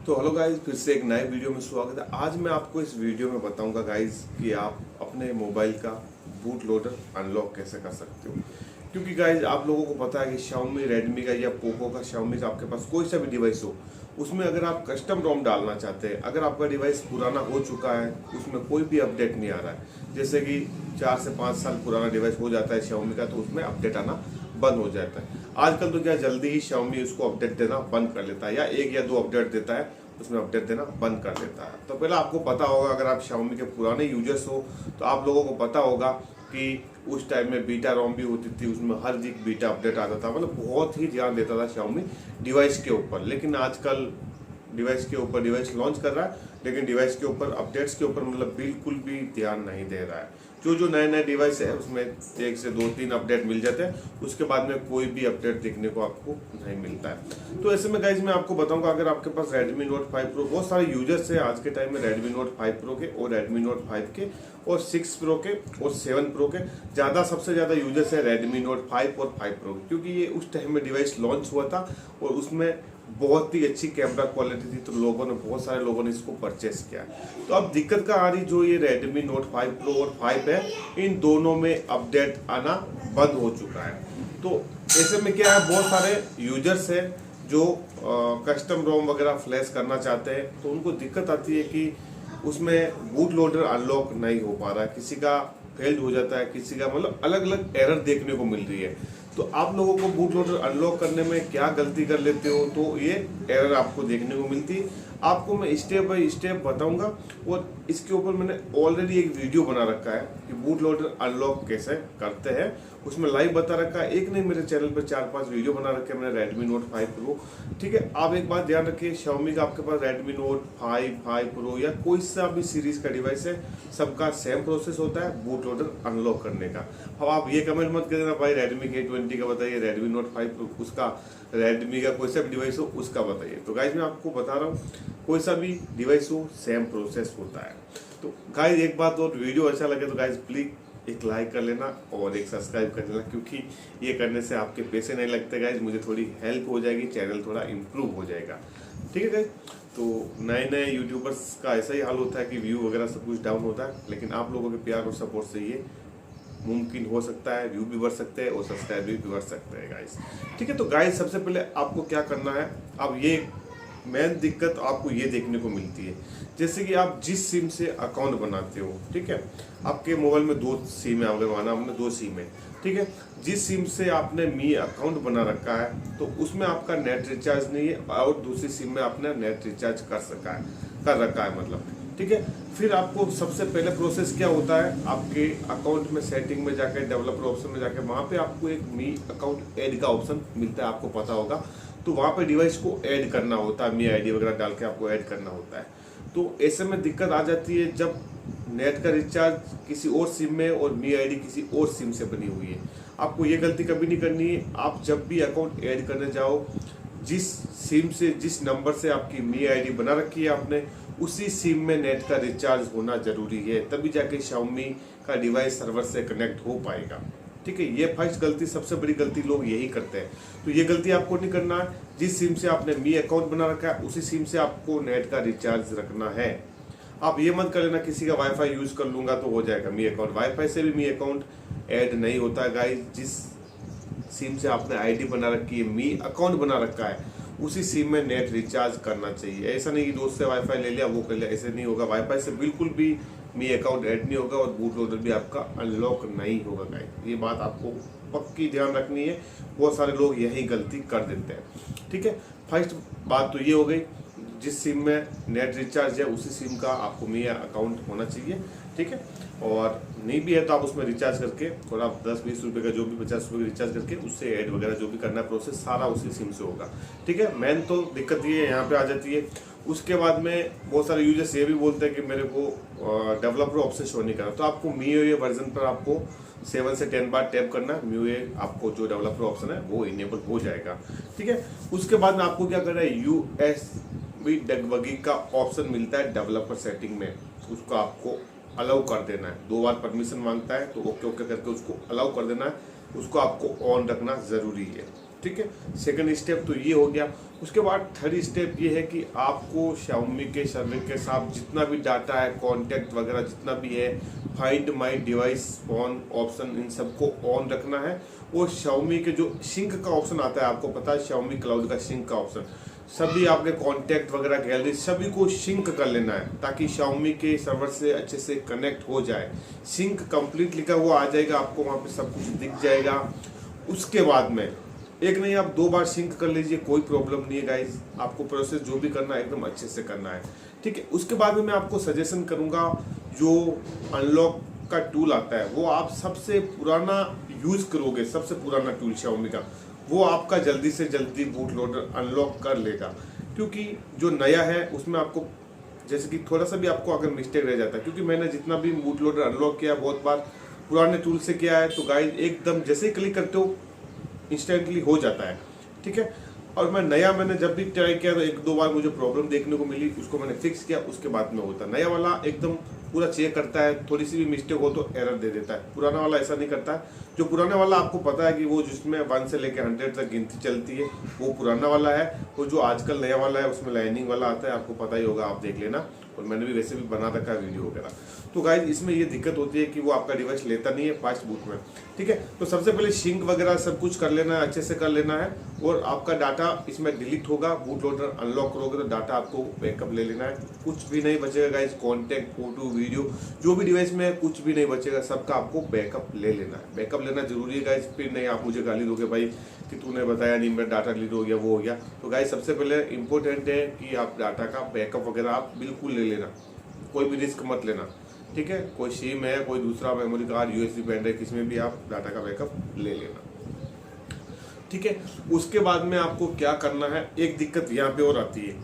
तो hello guys, फिर से एक नए वीडियो में स्वागत है। आज मैं आपको इस वीडियो में बताऊंगा गाइज कि आप अपने मोबाइल का बूट लोडर अनलॉक कैसे कर सकते हो। क्योंकि गाइज आप लोगों को पता है कि Xiaomi, Redmi का या पोको का, Xiaomi का आपके पास कोई सा भी डिवाइस हो, उसमें अगर आप कस्टम रोम डालना चाहते हैं, अगर आपका डिवाइस पुराना हो चुका है, उसमें कोई भी अपडेट नहीं आ रहा है, जैसे कि 4 से 5 साल पुराना डिवाइस हो जाता है Xiaomi का, तो उसमें अपडेट आना बंद हो जाता है। आजकल तो क्या जल्दी ही Xiaomi उसको अपडेट देना बंद कर लेता है, या 1 या 2 अपडेट देता है, उसमें अपडेट देना बंद कर देता है। तो पहले आपको पता होगा, अगर आप Xiaomi के पुराने यूजर्स हो तो आप लोगों को पता होगा कि उस टाइम में बीटा रोम भी होती थी, उसमें हर वीक बीटा अपडेट आता था, मतलब बहुत ही ध्यान देता था Xiaomi डिवाइस के ऊपर। लेकिन आजकल डिवाइस के ऊपर डिवाइस लॉन्च कर रहा है, लेकिन डिवाइस के ऊपर अपडेट्स के ऊपर मतलब बिल्कुल भी ध्यान नहीं दे रहा है। जो नए नए डिवाइस है उसमें 1 से 2-3 अपडेट मिल जाते हैं, उसके बाद में कोई भी अपडेट देखने को आपको नहीं मिलता है। तो ऐसे में गाइज मैं आपको बताऊंगा, अगर आपके पास Redmi Note 5 Pro, बहुत सारे यूजर्स हैं आज के टाइम में Redmi Note 5 Pro के और Redmi Note 5 के और 6 Pro के और 7 Pro के, सबसे ज़्यादा यूजर्स है Redmi Note 5 और 5 Pro, क्योंकि ये उस टाइम में डिवाइस लॉन्च हुआ था और उसमें बहुत ही अच्छी कैमरा क्वालिटी थी, तो बहुत सारे लोगों ने इसको परचेस किया। तो अब दिक्कत का आ रही, जो ये Redmi Note 5 Pro और 5 है, इन दोनों में अपडेट आना बंद हो चुका है। तो ऐसे में क्या है, बहुत सारे यूजर्स हैं जो कस्टम रोम वगैरह फ्लैश करना चाहते हैं, तो उनको दिक्कत आती है कि उसमें बूट लोडर अनलॉक नहीं हो पा रहा है, किसी का फेल्ड हो जाता है, किसी का मतलब अलग अलग एरर देखने को मिल रही है। तो आप लोगों को बूट लोडर अनलॉक करने में क्या गलती कर लेते हो, तो ये एरर आपको देखने को मिलती है। आपको मैं स्टेप बाय स्टेप बताऊंगा, और इसके ऊपर मैंने ऑलरेडी एक वीडियो बना रखा है कि बूट लोडर अनलॉक कैसे करते हैं, उसमें लाइव बता रखा है। एक नहीं, मेरे चैनल पर 4-5 वीडियो बना रखे हैं मैंने Redmi Note 5 Pro। ठीक है, आप एक बात ध्यान रखिए, Xiaomi का आपके पास Redmi Note 5, 5 Pro या कोई सा भी सीरीज का डिवाइस है, सबका सेम प्रोसेस होता है बूट लोडर अनलॉक करने का। अब आप ये कमेंट मत कर देना भाई Redmi K20 का बताइए, Redmi Note 5 Pro उसका, Redmi का कोई सा भी डिवाइस हो उसका बताइए। तो गाइज मैं आपको बता रहा हूँ, कोई सा भी डिवाइस हो सेम प्रोसेस होता है। तो गाइज एक बात और, वीडियो अच्छा लगे तो गाइज प्लीज एक लाइक कर लेना और एक सब्सक्राइब कर लेना, क्योंकि ये करने से आपके पैसे नहीं लगते गाइज, मुझे थोड़ी हेल्प हो जाएगी, चैनल थोड़ा इम्प्रूव हो जाएगा। ठीक है गाइज, तो नए नए यूट्यूबर्स का ऐसा ही हाल होता है कि व्यू वगैरह सब कुछ डाउन होता है, लेकिन आप लोगों के प्यार और सपोर्ट से ये मुमकिन हो सकता है, व्यू भी बढ़ सकते हैं और सब्सक्राइब भी बढ़ सकते हैं गाइज। ठीक है, तो गाइज सबसे पहले आपको क्या करना है, अब ये मेन दिक्कत आपको ये देखने को मिलती है, जैसे कि आप जिस सिम से अकाउंट बनाते हो, ठीक है, आपके मोबाइल में 2 सिम है, आपने माना आपने 2 सिम है, ठीक है, जिस सिम से आपने मी अकाउंट बना रखा है, तो उसमें आपका नेट रिचार्ज नहीं है, और दूसरी सिम में आपने नेट रिचार्ज कर रखा है मतलब। ठीक है, फिर आपको सबसे पहले प्रोसेस क्या होता है, आपके अकाउंट में सेटिंग में जाकर डेवलपर ऑप्शन में जाकर वहाँ पे आपको एक मी अकाउंट ऐड का ऑप्शन मिलता है, आपको पता होगा। तो वहाँ पे डिवाइस को ऐड करना होता है, मी आईडी वगैरह डाल के आपको ऐड करना होता है। तो ऐसे में दिक्कत आ जाती है जब नेट का रिचार्ज किसी और सिम में और मी आईडी किसी और सिम से बनी हुई है। आपको ये गलती कभी नहीं करनी है। आप जब भी अकाउंट ऐड करने जाओ, जिस सिम से, जिस नंबर से आपकी मी आईडी बना रखी है आपने, उसी सिम में नेट का रिचार्ज होना जरूरी है, तभी जाके Xiaomi का डिवाइस सर्वर से कनेक्ट हो पाएगा। ठीक है, ये फर्स्ट गलती, सबसे बड़ी गलती लोग यही करते हैं। तो ये गलती आपको नहीं करना है। जिस सिम से आपने मी अकाउंट बना रखा है, उसी सिम से आपको नेट का रिचार्ज रखना है। आप ये मत कर लेना किसी का वाईफाई यूज कर लूंगा तो हो जाएगा मी अकाउंट, वाईफाई से भी मी अकाउंट ऐड नहीं होता है गाइस। जिस सिम से आपने आईडी बना रखी है, मी अकाउंट बना रखा है, उसी सिम में नेट रिचार्ज करना चाहिए। ऐसा नहीं कि दोस्त से वाईफाई ले लिया वो कर लिया, ऐसे नहीं होगा। वाईफाई से बिल्कुल भी मी अकाउंट ऐड नहीं होगा और बूट लोडर भी आपका अनलॉक नहीं होगा गाइस, ये बात आपको पक्की ध्यान रखनी है। बहुत सारे लोग यही गलती कर देते हैं। ठीक है, फर्स्ट बात तो ये हो गई, जिस सिम में नेट रिचार्ज है उसी सिम का आपको मी अकाउंट होना चाहिए। ठीक है, और नहीं भी है तो आप उसमें रिचार्ज करके थोड़ा 10-20 रुपये का, जो भी 50 रुपये का रिचार्ज करके उससे ऐड वगैरह जो भी करना है प्रोसेस सारा उसी सिम से होगा। ठीक है, मेन तो दिक्कत ये यहाँ पे आ जाती है। उसके बाद में बहुत सारे यूजर्स ये भी बोलते हैं कि मेरे को डेवलपर ऑप्शन शो नहीं करना, तो आपको MIUI वर्जन पर आपको 7 से 10 बार टैप करना है, MIUI आपको जो डेवलपर ऑप्शन है वो इनेबल हो जाएगा। ठीक है, उसके बाद में आपको क्या करना है, USB डिबगिंग का ऑप्शन मिलता है डेवलपर सेटिंग में, उसको आपको अलाउ कर देना है। 2 बार परमिशन मांगता है, तो ओके ओके करके उसको अलाउ कर देना है, उसको आपको ऑन रखना जरूरी है। ठीक है, सेकंड स्टेप तो ये हो गया। उसके बाद थर्ड स्टेप ये है कि आपको Xiaomi के सर्वर के साथ जितना भी डाटा है, कॉन्टैक्ट वगैरह जितना भी है, find my device on option, इन सबको ऑन रखना है। और Xiaomi के जो सिंक का ऑप्शन आता है, आपको पता है Xiaomi क्लाउड का सिंक का ऑप्शन, सभी आपके कॉन्टैक्ट वगैरह गैलरी सभी को सिंक कर लेना है ताकि Xiaomi के सर्वर से अच्छे से कनेक्ट हो जाए। सिंक कंप्लीट लिखा हुआ आ जाएगा, आपको वहाँ पे सब कुछ दिख जाएगा। उसके बाद में एक नहीं आप 2 बार सिंक कर लीजिए, कोई प्रॉब्लम नहीं है गाइज। आपको प्रोसेस जो भी करना है एकदम अच्छे से करना है, ठीक है। उसके बाद में मैं आपको सजेशन करूँगा, जो अनलॉक का टूल आता है वो आप सबसे पुराना यूज़ करोगे, सबसे पुराना टूल Xiaomi का, वो आपका जल्दी से जल्दी बूट लोडर अनलॉक कर लेगा। क्योंकि जो नया है उसमें आपको जैसे कि थोड़ा सा भी आपको अगर मिस्टेक रह जाता है, क्योंकि मैंने जितना भी बूट लोडर अनलॉक किया बहुत बार पुराने टूल से किया है, तो गाइस एकदम जैसे ही क्लिक करते हो इंस्टेंटली हो जाता है, ठीक है। और मैंने जब भी ट्राई किया तो 1-2 बार मुझे प्रॉब्लम देखने को मिली, उसको मैंने फिक्स किया, उसके बाद में होता। नया वाला एकदम पूरा चेक करता है, थोड़ी सी भी मिस्टेक हो तो एरर दे देता है। पुराना वाला ऐसा नहीं करता है। जो पुराना वाला आपको पता है कि वो जिसमें 1 से लेकर 100 तक गिनती चलती है, वो पुराना वाला है। और जो आजकल नया वाला है उसमें लाइनिंग वाला आता है, आपको पता ही होगा, आप देख लेना। और मैंने भी वैसे भी बना रखा है वीडियो वगैरह। तो गाइस इसमें ये दिक्कत होती है कि वो आपका डिवाइस लेता नहीं है फास्ट बूट में, ठीक है। तो सबसे पहले सिंक वगैरह सब कुछ कर लेना है, अच्छे से कर लेना है। और आपका डाटा इसमें डिलीट होगा, बूट लोडर अनलॉक करोगे तो डाटा आपको बैकअप ले लेना है, कुछ भी नहीं बचेगा गाइस। कॉन्टैक्ट, फोटो, वीडियो जो भी डिवाइस में है कुछ भी नहीं बचेगा, सबका आपको बैकअप ले लेना है। बैकअप लेना जरूरी है गाइस, फिर नहीं आप मुझे गाली दोगे भाई कि तूने बताया नहीं, मेरा डाटा डिलीट हो गया, वो हो गया। तो गाइस सबसे पहले इंपॉर्टेंट है कि आप डाटा का बैकअप वगैरह आप बिल्कुल ले लेना, कोई भी रिस्क मत लेना, ठीक है। कोई सिम है, कोई दूसरा memory card, USB pen drive, किसी में भी आप डाटा का बैकअप ले लेना, ठीक है। उसके बाद में आपको क्या करना है, एक दिक्कत यहाँ पे और आती है,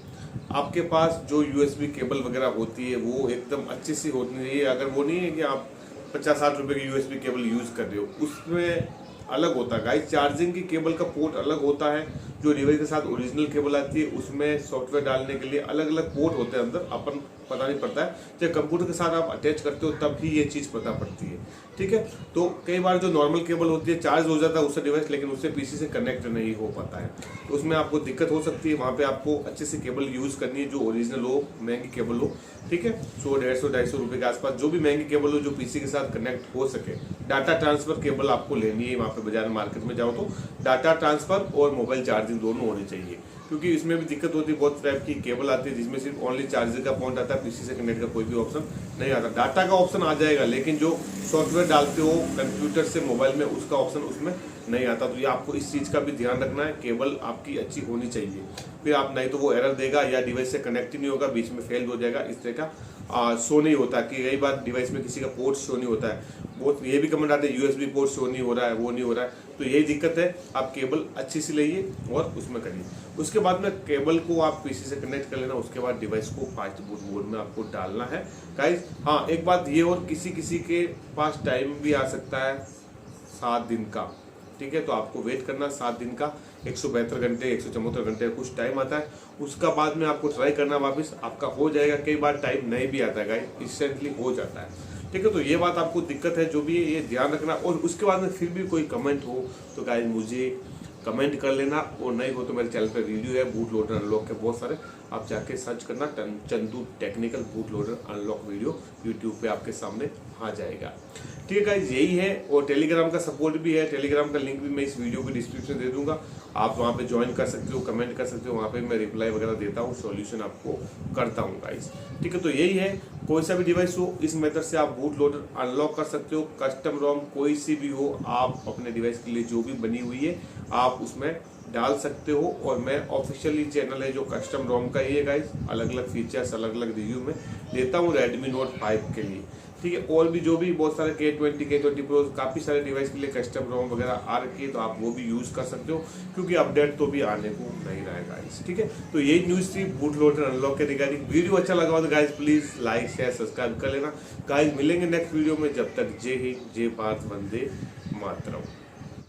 आपके पास जो USB केबल वगैरह होती है वो एकदम अच्छी सी होनी चाहिए। अगर वो नहीं है कि आप 50-60 रुपए की USB केबल यूज़ कर रहे हो, उसमें अलग होता है गाइस। चार्जिंग की केबल का पोर्ट अलग होता है, जो डिवाइस के साथ ओरिजिनल केबल आती है उसमें सॉफ्टवेयर डालने के लिए अलग अलग पोर्ट होते हैं अंदर, अपन पता नहीं पड़ता है। जब कंप्यूटर के साथ आप अटैच करते हो तब ही ये चीज़ पता पड़ती है, ठीक है। तो कई बार जो नॉर्मल केबल होती है चार्ज हो जाता है उससे डिवाइस, लेकिन उससे PC से कनेक्ट नहीं हो पाता है, तो उसमें आपको दिक्कत हो सकती है। वहाँ पे आपको अच्छे से केबल यूज़ करनी है, जो ओरिजिनल हो, महंगी केबल हो, ठीक है। 100-150-250 रुपये के आसपास जो भी महंगी केबल हो, जो PC के साथ कनेक्ट हो सके। डाटा ट्रांसफर केबल आपको लेनी है, वहाँ पे बाजार मार्केट में जाओ तो डाटा ट्रांसफर और मोबाइल चार्जिंग दोनों होनी चाहिए। क्योंकि इसमें भी दिक्कत होती है, बहुत टाइप की केबल आती है जिसमें सिर्फ ओनली चार्जर का पॉइंट आता है, PC से कनेक्ट का कोई भी ऑप्शन नहीं आता। डाटा का ऑप्शन आ जाएगा, लेकिन जो सॉफ्टवेयर डालते हो कंप्यूटर से मोबाइल में, उसका ऑप्शन उसमें नहीं आता। तो ये आपको इस चीज़ का भी ध्यान रखना है, केबल आपकी अच्छी होनी चाहिए। फिर आप नहीं तो वो एरर देगा या डिवाइस से कनेक्ट ही नहीं होगा, बीच में फेल हो जाएगा, इस तरह का शो नहीं होता। कि कई बार डिवाइस में किसी का पोर्ट शो नहीं होता है, बहुत ये भी कमेंट आते हैं USB पोर्ट शो नहीं हो रहा है, वो नहीं हो रहा है, तो यही दिक्कत है। आप केबल अच्छी सी लाइए और उसमें करिए। उसके बाद में केबल को आप PC से कनेक्ट कर लेना, उसके बाद डिवाइस को फास्ट बूट मोड में आपको डालना है गाइस। हाँ, एक बात ये और, किसी के पास टाइम भी आ सकता है 7 दिन का, ठीक है। तो आपको वेट करना 7 दिन का, 172 घंटे 174 घंटे कुछ टाइम आता है। उसका बाद में आपको ट्राई करना वापस, आपका हो जाएगा। कई बार टाइम नहीं भी आता है गाइस, इंस्टेंटली हो जाता है, ठीक है। तो ये बात आपको दिक्कत है जो भी है, ये ध्यान रखना। और उसके बाद में फिर भी कोई कमेंट हो तो गाइस मुझे कमेंट कर लेना, और नहीं हो तो मेरे चैनल पे वीडियो है बूट लोडर अनलॉक के बहुत सारे, आप जाके सर्च करना Chandu technical boot loader unlock video, YouTube पे आपके सामने आ जाएगा, ठीक है गाइस। यही है। और टेलीग्राम का सपोर्ट भी है, टेलीग्राम का लिंक भी मैं इस वीडियो के डिस्क्रिप्शन दे दूंगा, आप वहाँ पे ज्वाइन कर सकते हो, कमेंट कर सकते हो, वहाँ पे मैं रिप्लाई वगैरह देता हूँ, सॉल्यूशन आपको करता हूँ गाइस, ठीक है। तो यही है, कोई सा भी डिवाइस हो इस मेथड से आप बूट लोडर अनलॉक कर सकते हो। कस्टम रोम कोई सी भी हो, आप अपने डिवाइस के लिए जो भी बनी हुई है आप उसमें डाल सकते हो। और मैं ऑफिशियली चैनल है जो कस्टम रोम का ही है गाइस, अलग अलग फीचर्स अलग अलग रिव्यू में देता हूँ Redmi Note 5 के लिए, ठीक है। और भी जो भी बहुत सारे K20 Pro काफ़ी सारे डिवाइस के लिए कस्टम रोम वगैरह आ रखी है, तो आप वो भी यूज़ कर सकते हो, क्योंकि अपडेट तो भी आने को नहीं रहेगा गाइस, ठीक है। तो यही न्यूज़ थी बूट लोडर अनलॉक के रिगार्डिंग। वीडियो अच्छा लगा तो guys please like share subscribe कर लेना गाइस। मिलेंगे नेक्स्ट वीडियो में, जब तक जय हिंद, जय भारत, वंदे मातरम।